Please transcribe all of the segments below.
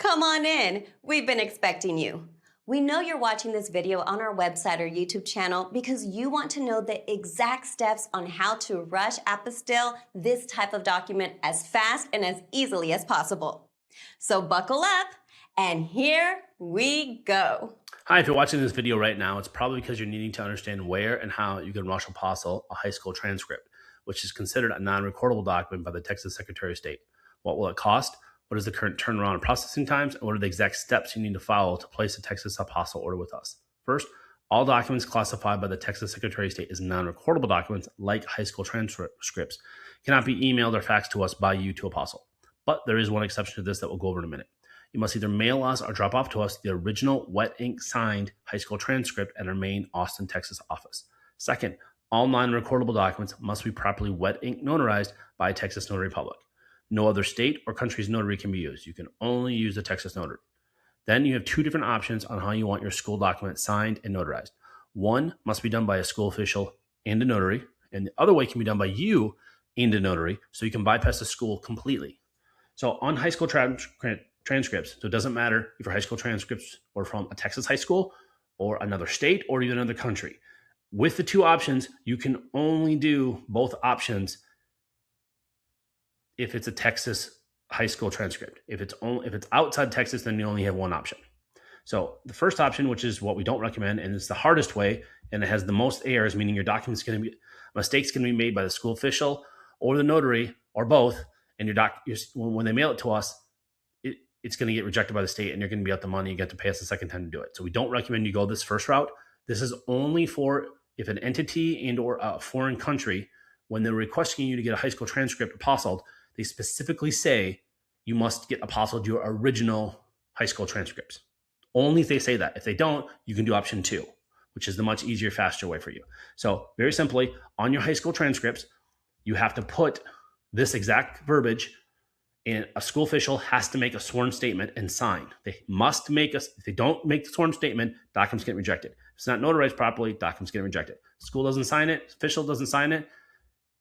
Come on in. We've been expecting you. We know you're watching this video on our website or YouTube channel because you want to know the exact steps on how to rush apostille this type of document as fast and as easily as possible. So buckle up, and here we go. Hi, if you're watching this video right now, it's probably because you're needing to understand where and how you can rush Apostille a high school transcript, which is considered a non-recordable document by the Texas Secretary of State. What will it cost? What is the current turnaround and processing times? And what are the exact steps you need to follow to place a Texas Apostille order with us? First, all documents classified by the Texas Secretary of State as non-recordable documents, like high school transcripts, cannot be emailed or faxed to us by you to Apostille. But there is one exception to this that we'll go over in a minute. You must either mail us or drop off to us the original wet ink signed high school transcript at our main Austin, Texas office. Second, all non-recordable documents must be properly wet ink notarized by a Texas Notary Public. No other state or country's notary can be used. You can only use the Texas Notary. Then you have two different options on how you want your school document signed and notarized. One must be done by a school official and a notary, and the other way can be done by you and a notary, so you can bypass the school completely. So on high school transcripts, so it doesn't matter if your high school transcripts are from a Texas high school or another state or even another country. With the two options, you can only do both options if it's a Texas high school transcript. If it's outside Texas, then you only have one option. So the first option, which is what we don't recommend, and it's the hardest way, and it has the most errors, meaning your document's going to be mistakes going to be made by the school official or the notary or both, and when they mail it to us, it's going to get rejected by the state, and you're going to be out the money. You get to pay us the second time to do it. So we don't recommend you go this first route. This is only for if an entity and or a foreign country, when they're requesting you to get a high school transcript apostilled, they specifically say you must get apostilled your original high school transcripts. Only if they say that. If they don't, you can do option 2, which is the much easier, faster way for you. So very simply, on your high school transcripts, you have to put this exact verbiage, and a school official has to make a sworn statement and sign. They must make if they don't make the sworn statement, documents get rejected. If it's not notarized properly, documents get rejected. School doesn't sign it, official doesn't sign it,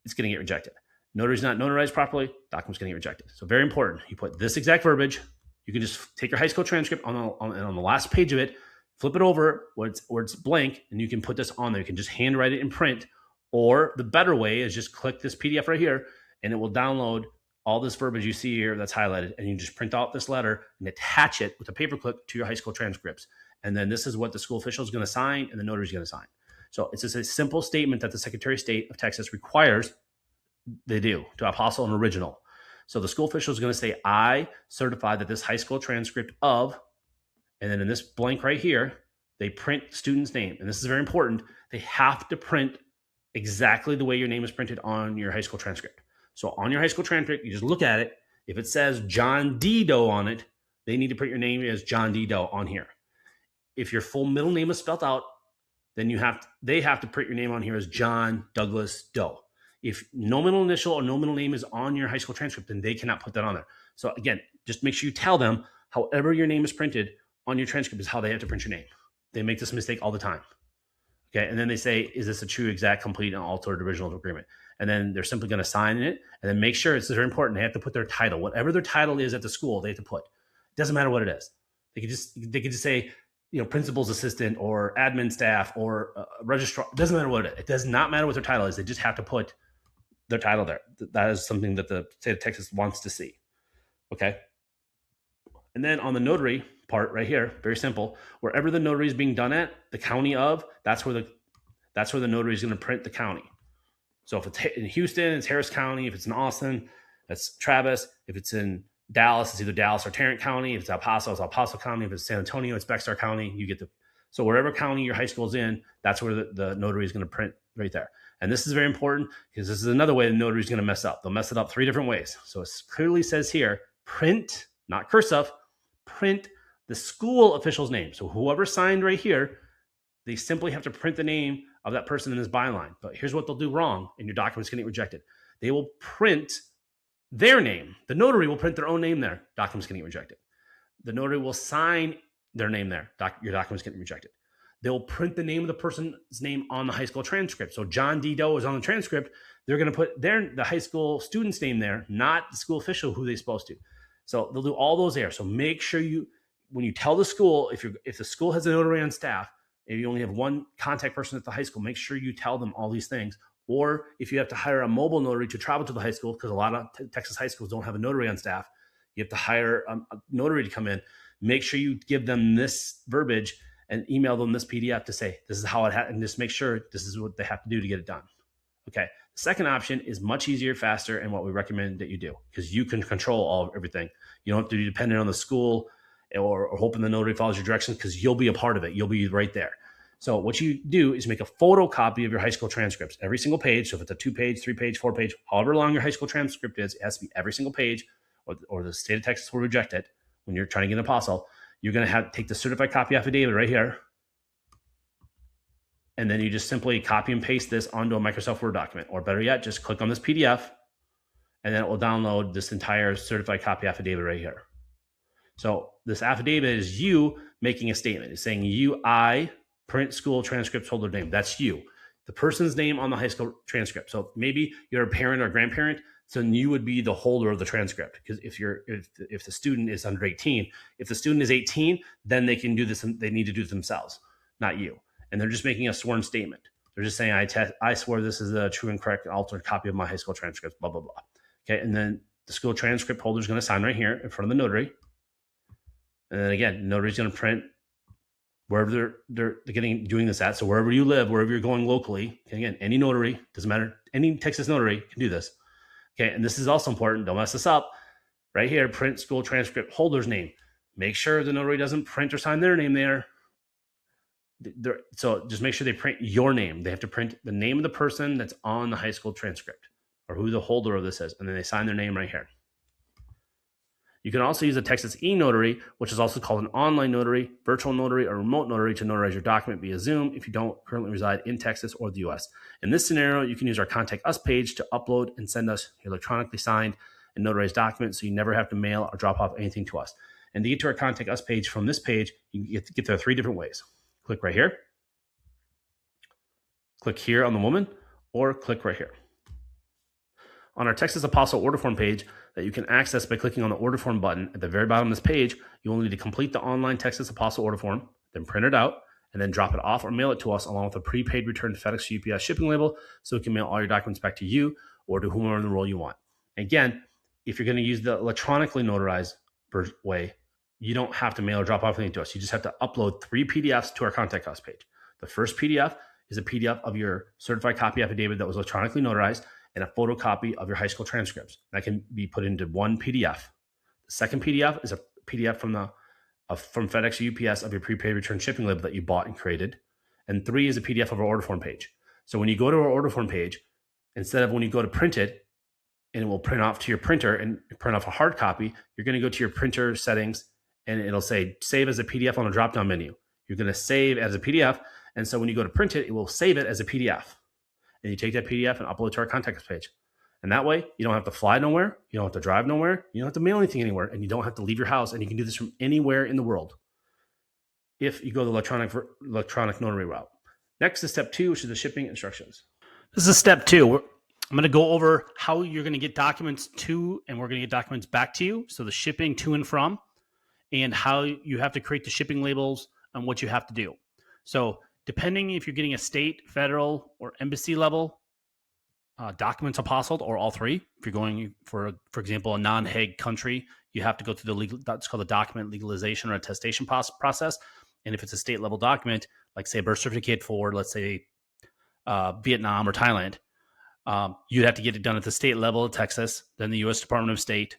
it's going to get rejected. Notary's not notarized properly, documents going to get rejected. So very important. You put this exact verbiage. You can just take your high school transcript on the last page of it, flip it over where it's blank, and you can put this on there. You can just handwrite it in print, or the better way is just click this PDF right here, and it will download all this verbiage you see here that's highlighted, and you just print out this letter and attach it with a paperclip to your high school transcripts. And then this is what the school official is going to sign and the notary is going to sign. So it's just a simple statement that the Secretary of State of Texas requires they do to apostille an original. So the school official is going to say, I certify that this high school transcript of, and then in this blank right here, they print student's name. And this is very important. They have to print exactly the way your name is printed on your high school transcript. So on your high school transcript, you just look at it. If it says John D. Doe on it, they need to print your name as John D. Doe on here. If your full middle name is spelled out, then they have to print your name on here as John Douglas Doe. If no middle initial or no middle name is on your high school transcript, then they cannot put that on there. So again, just make sure you tell them however your name is printed on your transcript is how they have to print your name. They make this mistake all the time. Okay, and then they say, is this a true, exact, complete, and altered original agreement? And then they're simply going to sign it, and then make sure, it's very important, they have to put their title. Whatever their title is at the school, they have to put. It doesn't matter what it is. They could just say, principal's assistant or admin staff or registrar. It doesn't matter what it is. It does not matter what their title is. They just have to put their title there. That is something that the state of Texas wants to see. Okay. And then on the notary part right here, very simple. Wherever the notary is being done at, the county of, that's where the notary is going to print the county. So if it's in Houston, it's Harris County. If it's in Austin, that's Travis. If it's in Dallas, it's either Dallas or Tarrant County. If it's El Paso, it's El Paso County. If it's San Antonio, it's Bexar County. So wherever county your high school is in, that's where the notary is going to print right there. And this is very important because this is another way the notary is going to mess up. They'll mess it up 3 different ways. So it clearly says here, print, not cursive, print the school official's name. So whoever signed right here, they simply have to print the name of that person in this byline. But here's what they'll do wrong, and your document's going to get rejected. They will print their name. The notary will print their own name there. Document's going to get rejected. The notary will sign their name there. Your document's getting rejected. They'll print the name of the person's name on the high school transcript. So John D. Doe is on the transcript. They're going to put the high school student's name there, not the school official who they're supposed to. So they'll do all those there. So make sure when you tell the school, if the school has a notary on staff, and you only have one contact person at the high school, make sure you tell them all these things. Or if you have to hire a mobile notary to travel to the high school, because a lot of Texas high schools don't have a notary on staff, you have to hire a notary to come in. Make sure you give them this verbiage and email them this PDF to say, this is how it and just make sure this is what they have to do to get it done. Okay. The second option is much easier, faster, and what we recommend that you do, because you can control everything. You don't have to be dependent on the school or hoping the notary follows your directions, because you'll be a part of it. You'll be right there. So what you do is make a photocopy of your high school transcripts, every single page. So if it's a 2-page, 3-page, 4-page, however long your high school transcript is, it has to be every single page, or the state of Texas will reject it when you're trying to get an Apostille. You're going to have to take the certified copy affidavit right here. And then you just simply copy and paste this onto a Microsoft Word document, or better yet, just click on this PDF, and then it will download this entire certified copy affidavit right here. So this affidavit is you making a statement. It's saying I print school transcripts holder name. That's you, the person's name on the high school transcript. So maybe you're a parent or grandparent, so you would be the holder of the transcript. Because if the student is under 18, if the student is 18, then they can do this. They need to do it themselves, not you. And they're just making a sworn statement. They're just saying, I swear this is a true and correct and altered copy of my high school transcripts, blah, blah, blah. Okay. And then the school transcript holder is going to sign right here in front of the notary. And then again, the notary's going to print wherever they're doing this at. So wherever you live, wherever you're going locally, again, any notary, doesn't matter, any Texas notary can do this. Okay. And this is also important. Don't mess this up. Right here, print school transcript holder's name. Make sure the notary doesn't print or sign their name there. So just make sure they print your name. They have to print the name of the person that's on the high school transcript, or who the holder of this is. And then they sign their name right here. You can also use a Texas e-notary, which is also called an online notary, virtual notary, or remote notary to notarize your document via Zoom if you don't currently reside in Texas or the US. In this scenario, you can use our Contact Us page to upload and send us your electronically signed and notarized documents, so you never have to mail or drop off anything to us. And to get to our Contact Us page from this page, you can get there 3 different ways. Click right here, click here on the woman, or click right here. On our Texas Apostille order form page that you can access by clicking on the order form button at the very bottom of this page, you will need to complete the online Texas Apostille order form, then print it out, and then drop it off or mail it to us along with a prepaid return to FedEx or UPS shipping label, so we can mail all your documents back to you or to whomever in the role you want. Again, if you're going to use the electronically notarized way, you don't have to mail or drop off anything to us. You just have to upload 3 PDFs to our Contact Us page. The first PDF is a PDF of your certified copy affidavit that was electronically notarized, and a photocopy of your high school transcripts. That can be put into one PDF. The second PDF is a PDF from FedEx or UPS of your prepaid return shipping label that you bought and created. And 3 is a PDF of our order form page. So when you go to our order form page, instead of when you go to print it, and it will print off to your printer and print off a hard copy, you're going to go to your printer settings, and it'll say save as a PDF on a drop-down menu. You're going to save as a PDF. And so when you go to print it, it will save it as a PDF. And you take that PDF and upload it to our Contact Us page. And that way, you don't have to fly nowhere. You don't have to drive nowhere. You don't have to mail anything anywhere. And you don't have to leave your house. And you can do this from anywhere in the world if you go the electronic notary route. Next is step 2, which is the shipping instructions. This is step 2. I'm going to go over how you're going to get documents to, and we're going to get documents back to you. So the shipping to and from, and how you have to create the shipping labels and what you have to do. So depending if you're getting a state, federal, or embassy level documents apostilled, or all 3. If you're going for example, a non-Hague country, you have to go through the legal, that's called the document legalization or attestation process. And if it's a state level document, like say a birth certificate for, let's say, Vietnam or Thailand, you'd have to get it done at the state level of Texas, then the U.S. Department of State,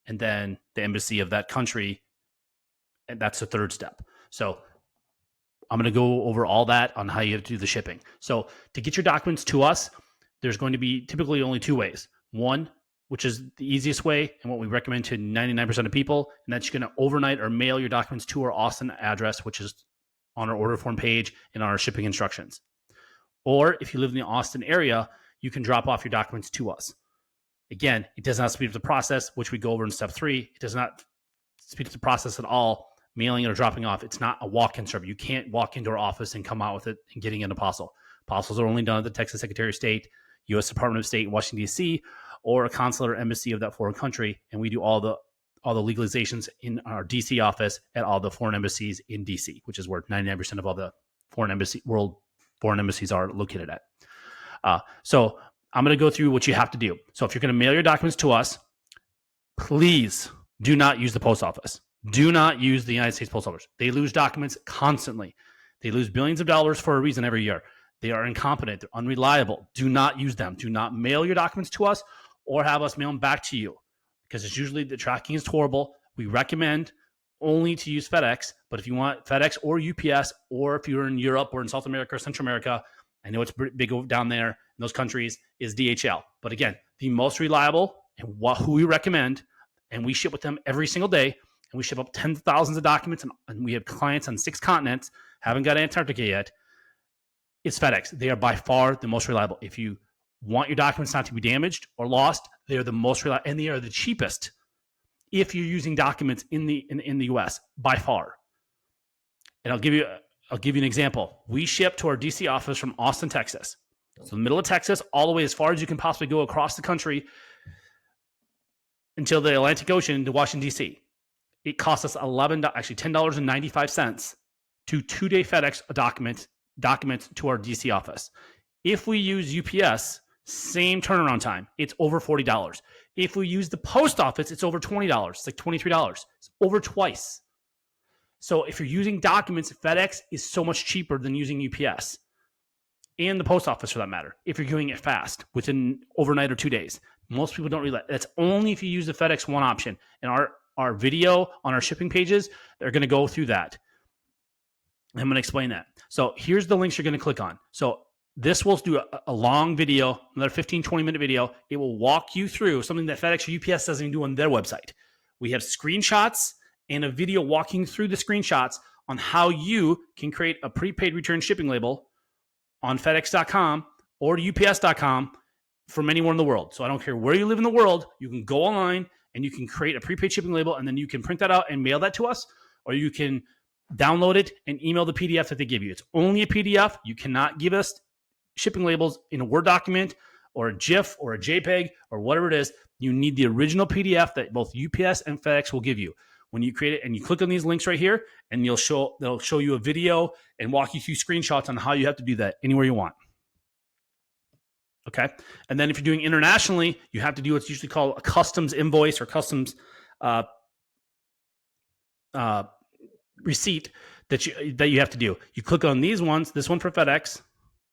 and then the embassy of that country. And that's the 3rd step. So I'm going to go over all that on how you have to do the shipping. So to get your documents to us, there's going to be typically only 2 ways. One, which is the easiest way and what we recommend to 99% of people, and that's you're going to overnight or mail your documents to our Austin address, which is on our order form page and on our shipping instructions. Or if you live in the Austin area, you can drop off your documents to us. Again, it does not speed up the process, which we go over in step 3. It does not speed up the process at all, mailing it or dropping off. It's not a walk-in service. You can't walk into our office and come out with it and getting an Apostille. Apostilles are only done at the Texas Secretary of State, U.S. Department of State in Washington, D.C., or a consulate or embassy of that foreign country, and we do all the all the legalizations in our DC office at all the foreign embassies in DC, which is where 99% of all the world foreign embassies are located at. So I'm going to go through what you have to do. So if you're going to mail your documents to us, please do not use the post office. Do not use the United States Post Office. They lose documents constantly. They lose billions of dollars for a reason every year. They are incompetent. They're unreliable. Do not use them. Do not mail your documents to us or have us mail them back to you, because it's usually the tracking is horrible. We recommend only to use FedEx, but if you want FedEx or UPS, or if you're in Europe or in South America or Central America, I know it's big down there in those countries, is DHL. But again, the most reliable and who we recommend, and we ship with them every single day, and we ship up tens of thousands of documents, and we have clients on 6 continents, haven't got Antarctica yet, is FedEx. They are by far the most reliable. If you want your documents not to be damaged or lost, they are the most reliable, and they are the cheapest if you're using documents in the US by far. And I'll give you an example. We ship to our DC office from Austin, Texas. So the middle of Texas, all the way as far as you can possibly go across the country until the Atlantic Ocean to Washington, D.C. It costs us $10.95 to 2-day FedEx documents to our DC office. If we use UPS, same turnaround time, it's over $40. If we use the post office, it's over $20. It's like $23. It's over twice. So if you're using documents, FedEx is so much cheaper than using UPS and the post office for that matter, if you're doing it fast within overnight or 2 days. Most people don't realize that's only if you use the FedEx One option. And our video on our shipping pages, they're going to go through that. I'm going to explain that. So here's the links you're going to click on. So this will do a long video, another 15, 20-minute video. It will walk you through something that FedEx or UPS doesn't even do on their website. We have screenshots and a video walking through the screenshots on how you can create a prepaid return shipping label on FedEx.com or UPS.com from anywhere in the world. So I don't care where you live in the world, you can go online and you can create a prepaid shipping label, and then you can print that out and mail that to us, or you can download it and email the PDF that they give you. It's only a PDF. You cannot give us shipping labels in a Word document or a GIF or a JPEG or whatever it is. You need the original PDF that both UPS and FedEx will give you. When you create it, and you click on these links right here, and they'll show you a video and walk you through screenshots on how you have to do that anywhere you want. Okay. And then if you're doing internationally, you have to do what's usually called a customs invoice or customs receipt that you have to do. You click on these ones, this one for FedEx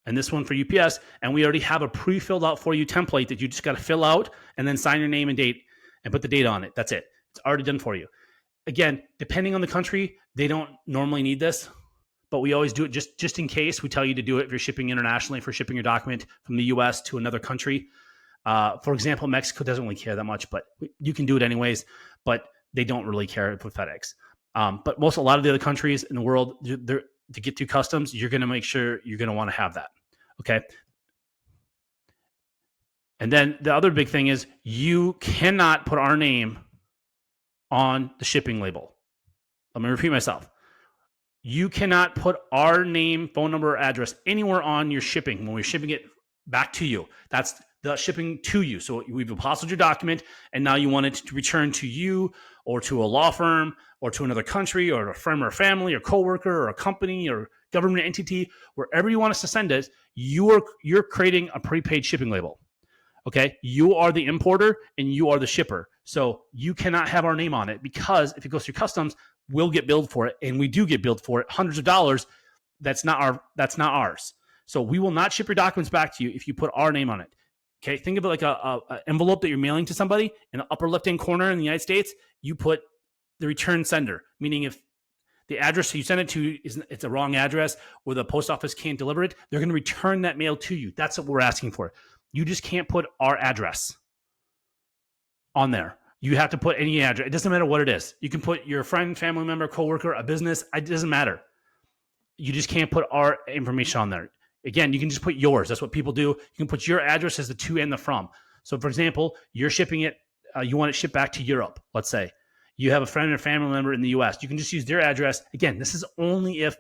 and this one for UPS, and we already have a pre-filled out for you template that you just got to fill out and then sign your name and date and put the date on it. That's it. It's already done for you. Again, depending on the country, they don't normally need this, but we always do it just in case. We tell you to do it if you're shipping internationally, for shipping your document from the US to another country. For example, Mexico doesn't really care that much, but you can do it anyways, but they don't really care with FedEx. But a lot of the other countries in the world, to get through customs, you're going to make sure you're going to want to have that. Okay. And then the other big thing is you cannot put our name on the shipping label. Let me repeat myself. You cannot put our name, phone number, or address anywhere on your shipping when we're shipping it back to you. That's the shipping to you. So we've apostilled your document, and now you want it to return to you or to a law firm or to another country or a friend or family or coworker or a company or government entity, wherever you want us to send it. You're creating a prepaid shipping label. Okay, you are the importer and you are the shipper. So you cannot have our name on it, because if it goes through customs, we'll get billed for it, and we do get billed for it, hundreds of dollars. That's not ours. So we will not ship your documents back to you if you put our name on it. Okay, think of it like a envelope that you're mailing to somebody. In the upper left-hand corner in the United States, you put the return sender, meaning if the address you send it to it's a wrong address or the post office can't deliver it, they're going to return that mail to you. That's what we're asking for. You just can't put our address on there. You have to put any address. It doesn't matter what it is. You can put your friend, family member, coworker, a business. It doesn't matter. You just can't put our information on there. Again, you can just put yours. That's what people do. You can put your address as the to and the from. So, for example, you're shipping it. You want it shipped back to Europe, let's say. You have a friend or family member in the U.S. You can just use their address. Again, this is only if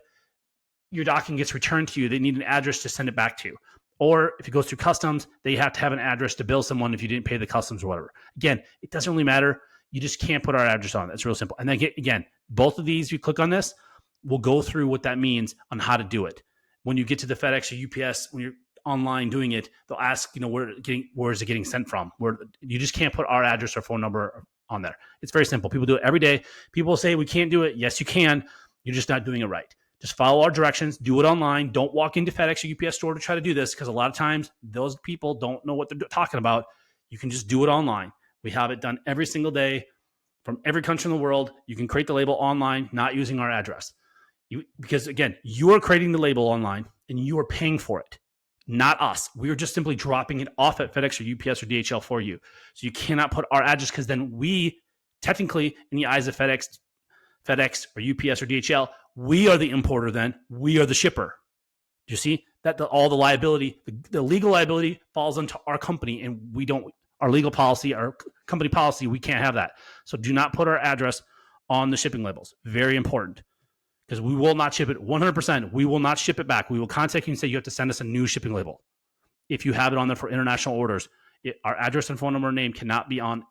your document gets returned to you. They need an address to send it back to. Or if it goes through customs, they have to have an address to bill someone if you didn't pay the customs or whatever. Again, it doesn't really matter. You just can't put our address on. It's real simple. And then again, both of these, you click on this, we'll go through what that means on how to do it. When you get to the FedEx or UPS, when you're online doing it, they'll ask, where is it getting sent from? Where you just can't put our address or phone number on there. It's very simple. People do it every day. People say we can't do it. Yes, you can. You're just not doing it right. Just follow our directions. Do it online. Don't walk into FedEx or UPS store to try to do this, because a lot of times those people don't know what they're talking about. You can just do it online. We have it done every single day from every country in the world. You can create the label online, not using our address. Because again, you are creating the label online and you are paying for it, not us. We are just simply dropping it off at FedEx or UPS or DHL for you. So you cannot put our address, because then we technically, in the eyes of FedEx or UPS or DHL, we are the importer then. We are the shipper. Do you see that all the liability, the legal liability falls onto our company, and we don't, our legal policy, our company policy, we can't have that. So do not put our address on the shipping labels. Very important, because we will not ship it 100%. We will not ship it back. We will contact you and say you have to send us a new shipping label. If you have it on there for international orders, our address and phone number and name cannot be on.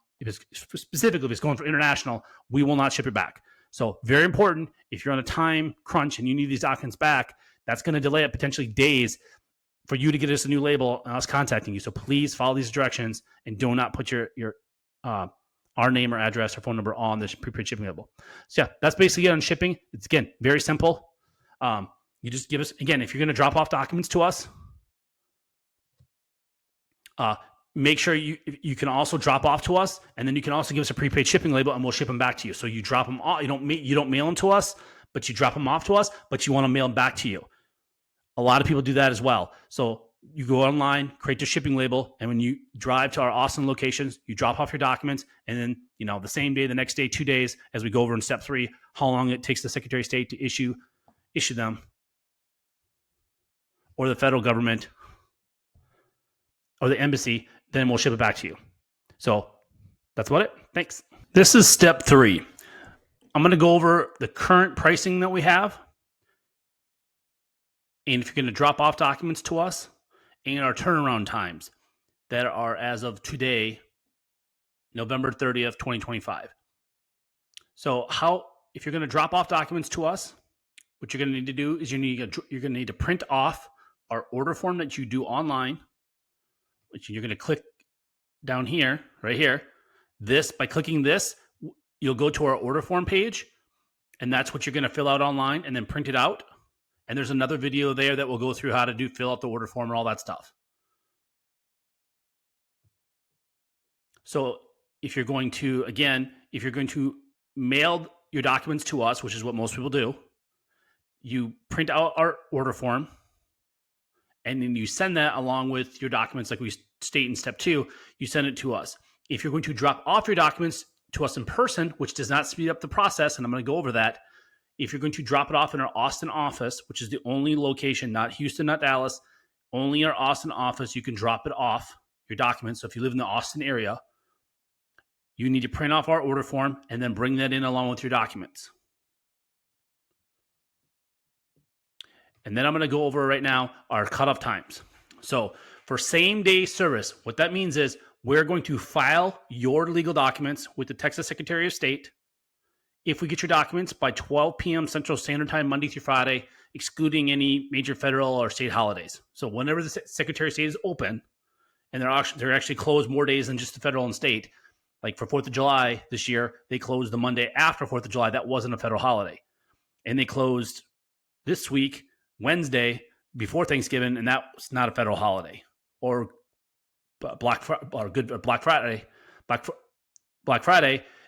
Specifically, if it's going for international, we will not ship it back. So very important, if you're on a time crunch and you need these documents back, that's going to delay it potentially days for you to get us a new label and us contacting you. So please follow these directions and do not put our name or address or phone number on this prepaid shipping label. So yeah, that's basically it on shipping. It's, again, very simple. You just give us, again, if you're going to drop off documents to us, make sure you can also drop off to us, and then you can also give us a prepaid shipping label, and we'll ship them back to you. So you drop them off. You don't mail them to us, but you drop them off to us, but you want to mail them back to you. A lot of people do that as well. So you go online, create your shipping label, and when you drive to our Austin locations, you drop off your documents, and then the same day, the next day, 2 days, as we go over in step 3, how long it takes the Secretary of State to issue them, or the federal government, or the embassy, then we'll ship it back to you. So that's about it. Thanks. This is step 3. I'm going to go over the current pricing that we have, and if you're going to drop off documents to us, and our turnaround times that are as of today, November 30th, 2025. So if you're going to drop off documents to us, what you're going to need to do is you're going to need to print off our order form that you do online, which you're going to click down here, right here. By clicking this, you'll go to our order form page, and that's what you're going to fill out online and then print it out. And there's another video there that will go through how to fill out the order form and all that stuff. So if you're going to mail your documents to us, which is what most people do, you print out our order form, and then you send that along with your documents, like we state in step 2, you send it to us. If you're going to drop off your documents to us in person, which does not speed up the process, and I'm going to go over that. If you're going to drop it off in our Austin office, which is the only location, not Houston, not Dallas, only our Austin office, you can drop it off, your documents. So if you live in the Austin area, you need to print off our order form and then bring that in along with your documents. And then I'm going to go over right now our cutoff times. So for same day service, what that means is we're going to file your legal documents with the Texas Secretary of State if we get your documents by 12 p.m. Central Standard Time, Monday through Friday, excluding any major federal or state holidays. So whenever the Secretary of State is open, and they're actually closed more days than just the federal and state, like for 4th of July this year, they closed the Monday after 4th of July. That wasn't a federal holiday. And they closed this week, Wednesday, before Thanksgiving, and that was not a federal holiday. Or Black Friday,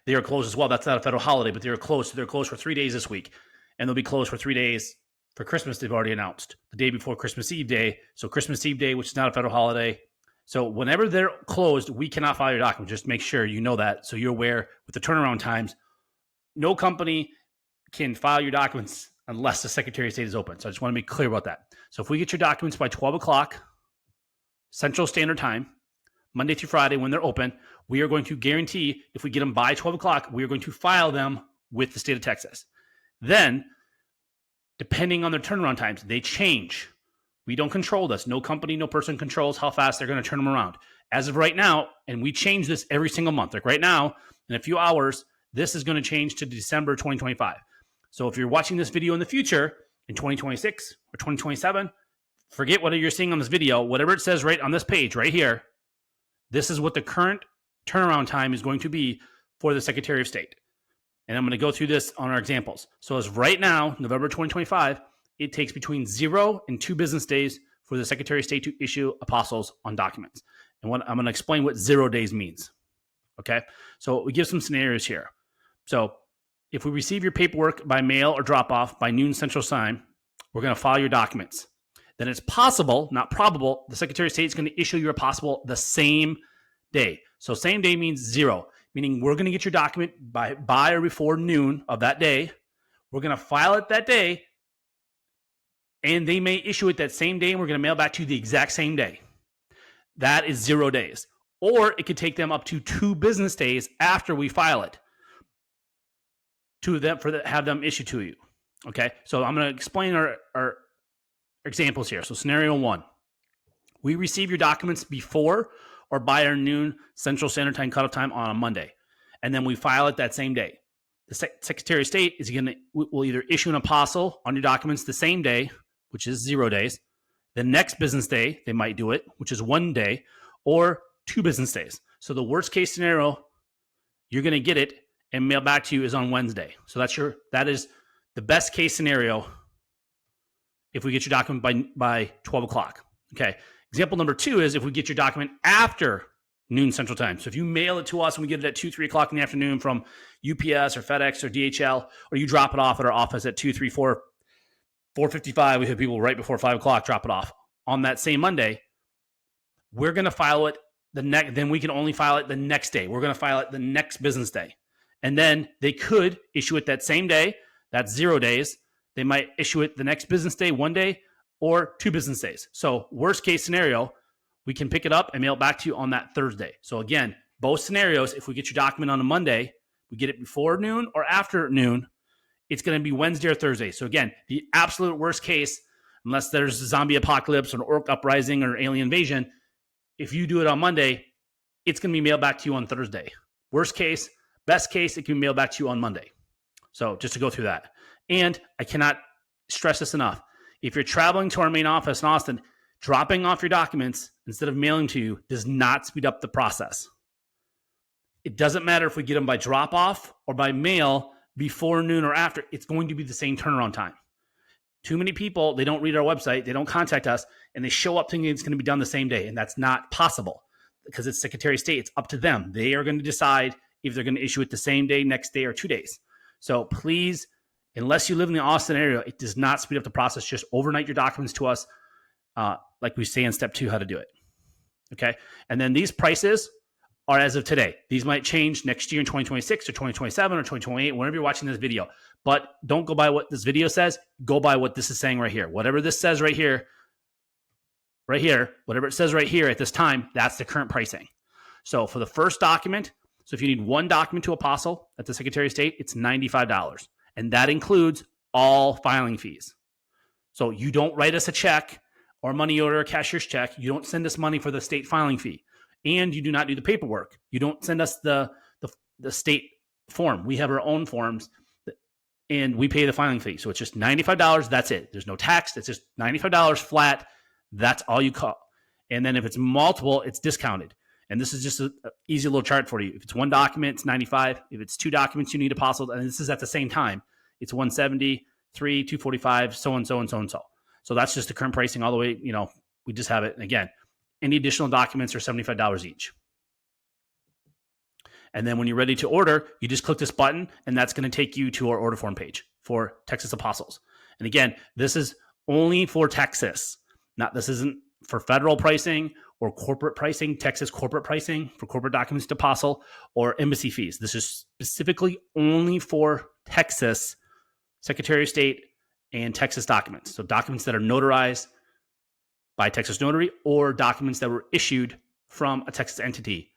they are closed as well. That's not a federal holiday, but they're closed. So they're closed for 3 days this week, and they'll be closed for 3 days for Christmas. They've already announced the day before Christmas Eve Day. So Christmas Eve Day, which is not a federal holiday. So whenever they're closed, we cannot file your document. Just make sure you know that, so you're aware with the turnaround times. No company can file your documents unless the Secretary of State is open. So I just want to be clear about that. So if we get your documents by 12 o'clock Central Standard Time, Monday through Friday when they're open, we are going to guarantee if we get them by 12 o'clock, we are going to file them with the state of Texas. Then, depending on their turnaround times, they change. We don't control this. No company, no person controls how fast they're going to turn them around. As of right now, and we change this every single month. Like right now, In a few hours, this is going to change to December 2025. So if you're watching this video in the future, in 2026 or 2027, forget what you're seeing on this video. Whatever it says right on this page right here, this is what the current turnaround time is going to be for the Secretary of State. And I'm going to go through this on our examples. So as right now, November 2025, it takes between 0 and 2 business days for the Secretary of State to issue apostils on documents. And what I'm going to explain what 0 days means. Okay, so we give some scenarios here. So if we receive your paperwork by mail or drop off by noon Central Time, we're going to file your documents. Then it's possible, not probable, the Secretary of State is going to issue your apostille the same day. So same day means 0, meaning we're going to get your document by or before noon of that day. We're going to file it that day, and they may issue it that same day, and we're going to mail back to you the exact same day. That is 0 days. Or it could take them up to 2 business days after we file it to them have them issued to you. Okay, so I'm going to explain our examples here. So scenario 1, we receive your documents before or by our noon Central Standard Time cutoff time on a Monday, and then we file it that same day. The Secretary of State will either issue an apostille on your documents the same day, which is 0 days. The next business day, they might do it, which is 1 day, or 2 business days. So the worst case scenario, you're going to get it and mail back to you is on Wednesday. So that is the best case scenario if we get your document by 12 o'clock. Okay. Example number 2 is if we get your document after noon Central Time. So if you mail it to us and we get it at 2, 3 o'clock in the afternoon from UPS or FedEx or DHL, or you drop it off at our office at 2, 3, 4, 4:55, we have people right before 5 o'clock drop it off on that same Monday, we're going to file it then we can only file it the next day. We're going to file it the next business day. And then they could issue it that same day. That's 0 days. They might issue it the next business day, 1 day, or 2 business days. So worst case scenario, we can pick it up and mail it back to you on that Thursday. So again, both scenarios, if we get your document on a Monday, we get it before noon or after noon, it's going to be Wednesday or Thursday. So again, the absolute worst case, unless there's a zombie apocalypse or an orc uprising or alien invasion, if you do it on Monday, it's going to be mailed back to you on Thursday. Worst case, best case, it can be mailed back to you on Monday. So just to go through that. And I cannot stress this enough. If you're traveling to our main office in Austin, dropping off your documents instead of mailing to you does not speed up the process. It doesn't matter if we get them by drop off or by mail before noon or after, it's going to be the same turnaround time. Too many people, they don't read our website, they don't contact us, and they show up thinking it's going to be done the same day. And that's not possible because it's Secretary of State. It's up to them. They are going to decide if they're going to issue it the same day, next day, or 2 days. So please, unless you live in the Austin area, it does not speed up the process. Just overnight your documents to us, like we say in step 2, how to do it. Okay. And then these prices are as of today. These might change next year in 2026 or 2027 or 2028, whenever you're watching this video. But don't go by what this video says. Go by what this is saying right here. Whatever this says right here, whatever it says right here at this time, that's the current pricing. So for the first document, so if you need 1 document to apostille at the Secretary of State, it's $95. And that includes all filing fees. So you don't write us a check or a money order, a cashier's check. You don't send us money for the state filing fee. And you do not do the paperwork. You don't send us the state form. We have our own forms, and we pay the filing fee. So it's just $95. That's it. There's no tax. It's just $95 flat. That's all you call. And then if it's multiple, it's discounted. And this is just an easy little chart for you. If it's 1 document, it's $95. If it's 2 documents, you need apostille, and this is at the same time, it's $170, 3, $245, so and so and so and so. So that's just the current pricing all the way. We just have it. And again, any additional documents are $75 each. And then when you're ready to order, you just click this button, and that's going to take you to our order form page for Texas Apostles. And again, this is only for Texas. This isn't for federal pricing or corporate pricing, Texas corporate pricing for corporate documents to apostille or embassy fees. This is specifically only for Texas Secretary of State and Texas documents. So documents that are notarized by Texas Notary or documents that were issued from a Texas entity,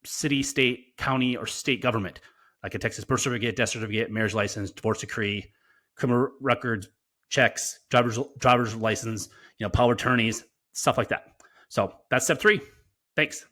city, state, county, or state government, like a Texas birth certificate, death certificate, marriage license, divorce decree, criminal records, checks, driver's license, power of attorneys, stuff like that. So that's step 3. Thanks.